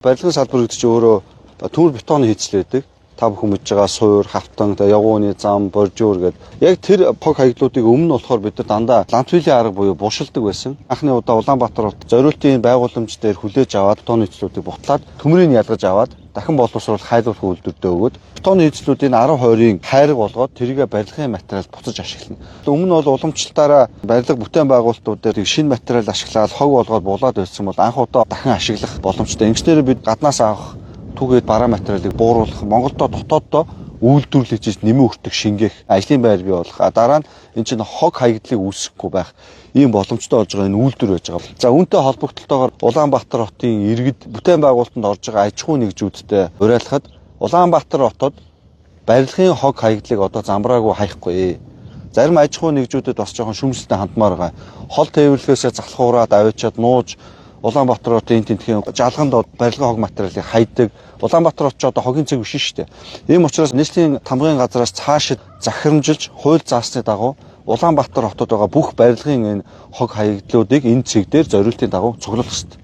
Барилгын салбар гэдэг чинь өөрөө төмөр бетоны хийцэл байдаг. Та бүхэн мэдж байгаа суур, хавтан, явгууны зам, боржуур гэдэг. Яг тэр хог хаягдлуудыг өмнө болохоор бид нар дандаа лантвилийн арга буюу бушилдаг байсан. Анхны удаа Улаанбаатар хотод зориултын байгууламж дээр хүлээж аваад бетоны хийцлүүдийг бутлаад төмрийг ялгаж аваад дахин боловсруулах хайлуулах үйлдвэртэй өгөөд бетоны хийцлүүдийн 10-20-ын хайраг болгоод тэрийг барилгын материалд буцаж ашиглана. Өмнө бол уламжлалтаараа барилга бүтээн байгуулалтууд дээр шинэ материал ашиглаад хог болгоод булаад байсан бол анх удаа дахин ашиглах боломжтой. Ингэснээр бид гаднаас авах түгээд бараа материалыг бууруулах, Монголдо дотооддоо үйлдвэрлэж хийж нэмэн өртөх шингээх ажлын байр бий болох. Дараа нь энэ чинь хог хаягдлыг үүсэхгүй байх ийм боломжтой болж байгаа энэ үйлдвэр байж байгаа. За үүнтэй холбогдлолтойгоор Улаанбаатар хотын иргэд бүтээн байгуулалтанд орж байгаа аж ахуй нэгжүүдтэй уриалахад Улаанбаатар хотод барилгын хог хаягдлыг одоо замбраагүй хаяхгүй. Зарим аж ахуй нэгжүүдэд бас жоохон шүмжлэлтэй хандмаар байгаа. Хол тээвэрлэхээс залхуураад авчиад нууж Улаанбаатар хотын тентхийн жалганд барилгын хог материалыг хайдаг. Улаанбаатар хот ч одоо хогийн цэг биш шүү дээ. Ийм учраас нийслэлийн тамгын газраас цаашид захирамжилж хууль заасны дагуу Улаанбаатар хотод байгаа бүх барилгын энэ хог хаягдлуудыг энэ цэг дээр зориултын дагуу цуглуулах хэрэгтэй.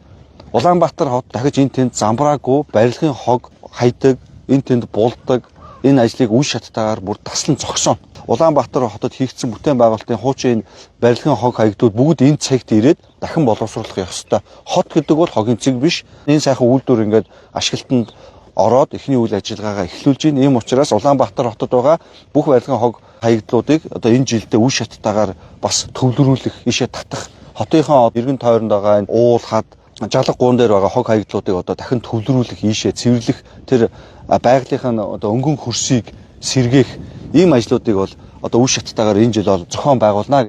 Улаанбаатар хот дахиж энэ тэнд замбраагүй барилгын хог хайдаг, энэ тэнд булдаг, энэ ажлыг үе шаттайгаар бүр таслан зогсооно. Улаанбаатар хотод хийгдсэн бүтээн байгуулалтын хуучин барилгын хог хаягдлууд бүгд энэ цагт ирээд дахин боловсруулах ёстой. Хот гэдэг бол хогийн цэг биш. Энэ сайхан үйлдвэр ингээд ашиглалтанд ороод эхний үйл ажиллагаагаа эхлүүлж байна. Ийм учраас Улаанбаатар хотод байгаа бүх барилгын хог хаягдлуудыг одоо энэ жилдээ үе шаттайгаар бас төвлөрүүлэх, ишээ татах, хотынхоо эргэн тойронд байгаа энэ уул хад жалга гуун дээр байгаа хог хаягдлуудыг одоо дахин төвлөрүүлэх, ийшээ цэвэрлэх, тэр байгалийнхын одоо өнгөн хөрсийг сэргээх ийм ажлуудыг бол одоо үе шаттайгаар энэ жил бол зохион байгуулна.